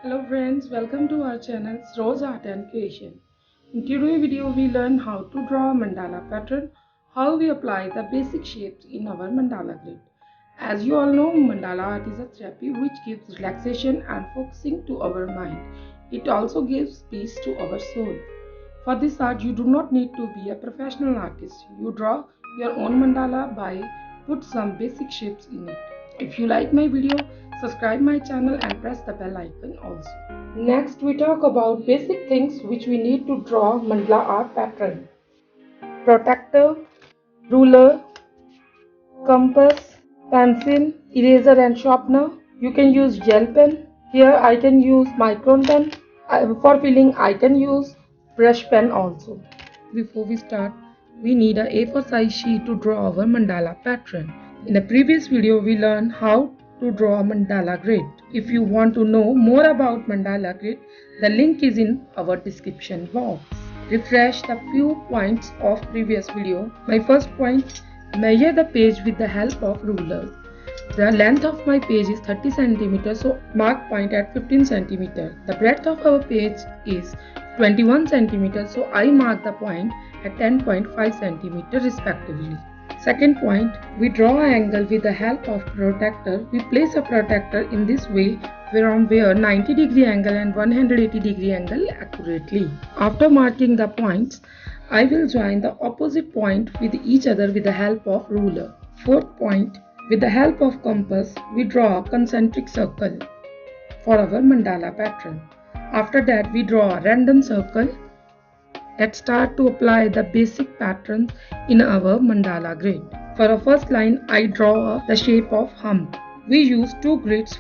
Hello friends, welcome to our channel Rose Art and Creation. In today's video we learn how to draw a mandala pattern, how we apply the basic shapes in our mandala grid. As you all know, mandala art is a therapy which gives relaxation and focusing to our mind. It also gives peace to our soul. For this art you do not need to be a professional artist. You draw your own mandala by put some basic shapes in it. If you like my video, subscribe my channel and press the bell icon also. Next we talk about basic things which we need to draw mandala art pattern. Protractor, ruler, compass, pencil, eraser and sharpener. You can use gel pen. Here I can use micron pen. For filling I can use brush pen also. Before we start, we need a A4 size sheet to draw our mandala pattern. In the previous video we learned how to draw a mandala grid. If you want to know more about mandala grid, the link is in our description box. Refresh the few points of previous video. My first point, measure the page with the help of ruler. The length of my page is 30 cm, so mark point at 15 cm. The breadth of our page is 21 cm, so I mark the point at 10.5 cm respectively. Second point, we draw an angle with the help of protractor. We place a protractor in this way from where 90-degree angle and 180-degree angle accurately. After marking the points, I will join the opposite point with each other with the help of ruler. Fourth point, with the help of compass, we draw a concentric circle for our mandala pattern. After that, we draw a random circle. Let's start to apply the basic patterns in our mandala grid. For our first line, I draw the shape of hump. We use two grids.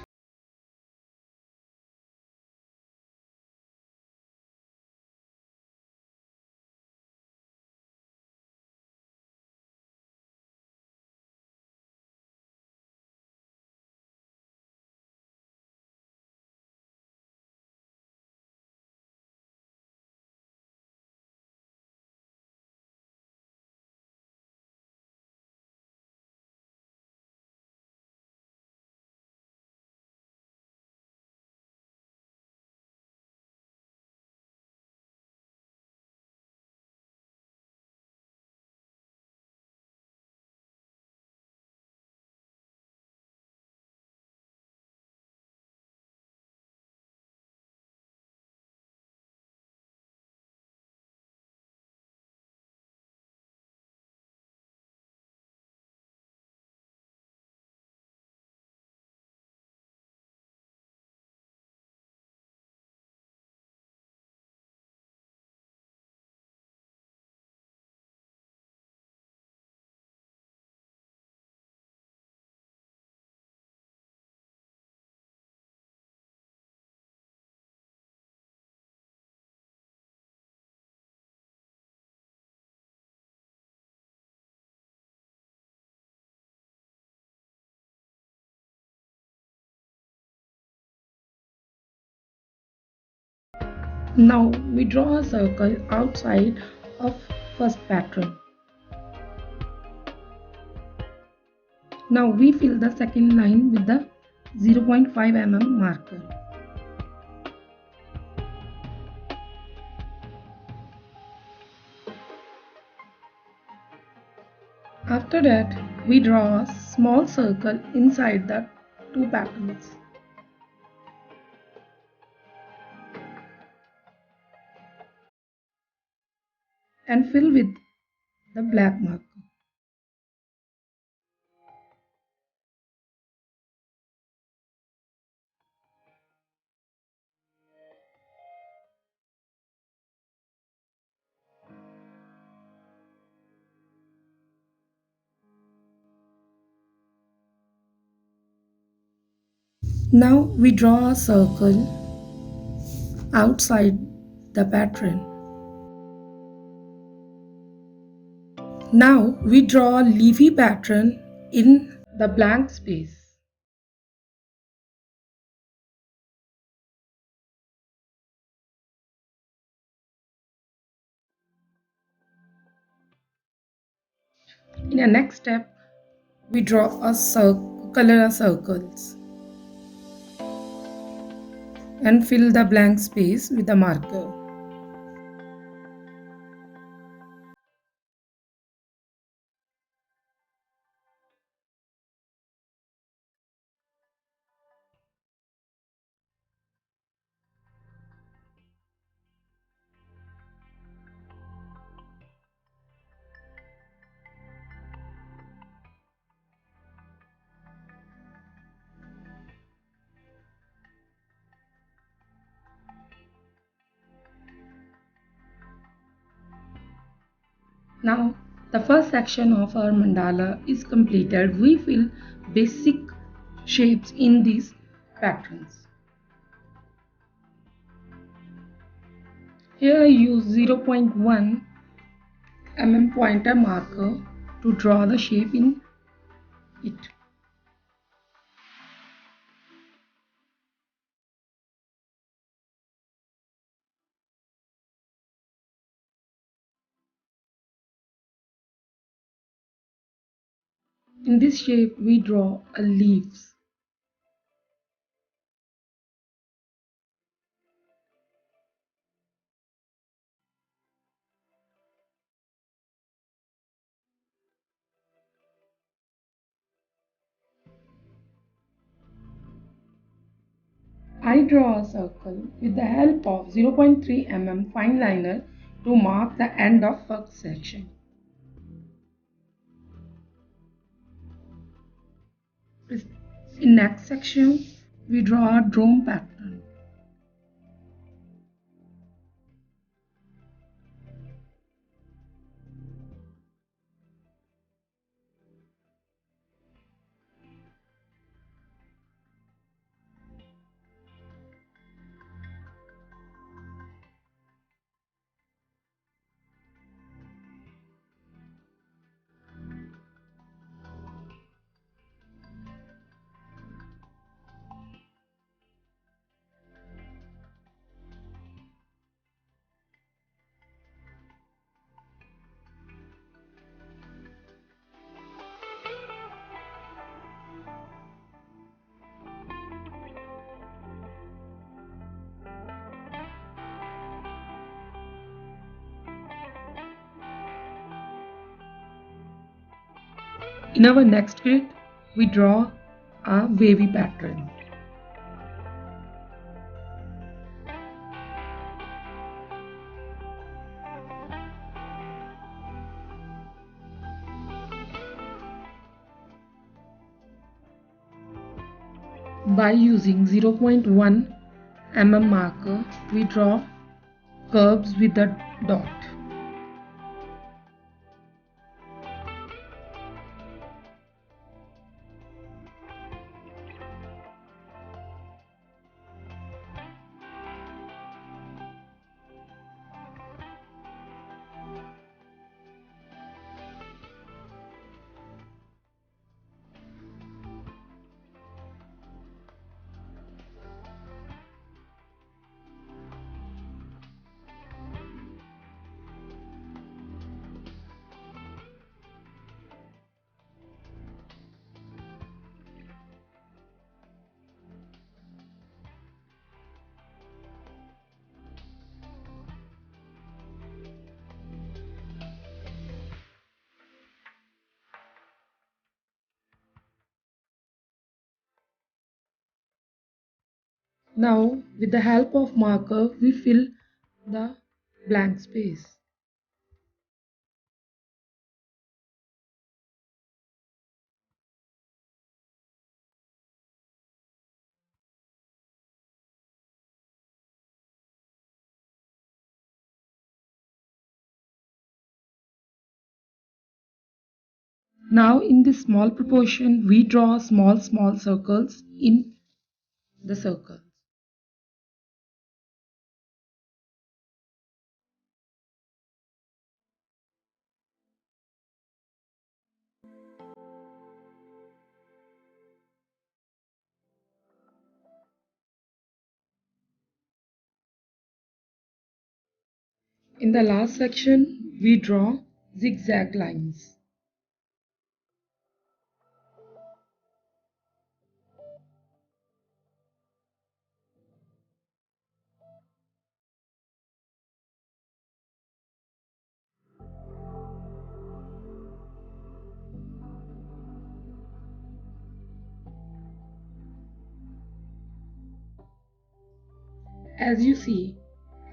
Now we draw a circle outside of first pattern. Now we fill the second line with the 0.5 mm marker. After that, we draw a small circle inside the two patterns. And fill with the black marker. Now we draw a circle outside the pattern. Now we draw a leafy pattern in the blank space. In the next step, we draw a color circles. and fill the blank space with a marker. Now, the first section of our mandala is completed. We fill basic shapes in these patterns. Here I use 0.1 mm pointer marker to draw the shape in it. In this shape, we draw a leaves. I draw a circle with the help of 0.3 mm fine liner to mark the end of first section. In next section, we draw a drone pattern. In our next grid, we draw a wavy pattern. By using 0.1 mm marker, we draw curves with a dot. Now, with the help of marker, we fill the blank space. Now, in this small proportion, we draw small circles in the circles. In the last section, we draw zigzag lines. As you see,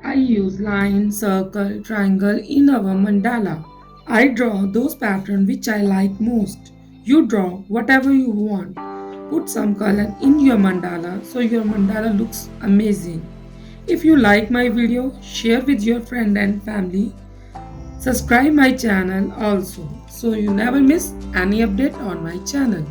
I use line, circle, triangle in our mandala. I draw those patterns which I like most. You draw whatever you want. Put some color in your mandala so your mandala looks amazing. If you like my video, share with your friend and family. Subscribe my channel also so you never miss any update on my channel.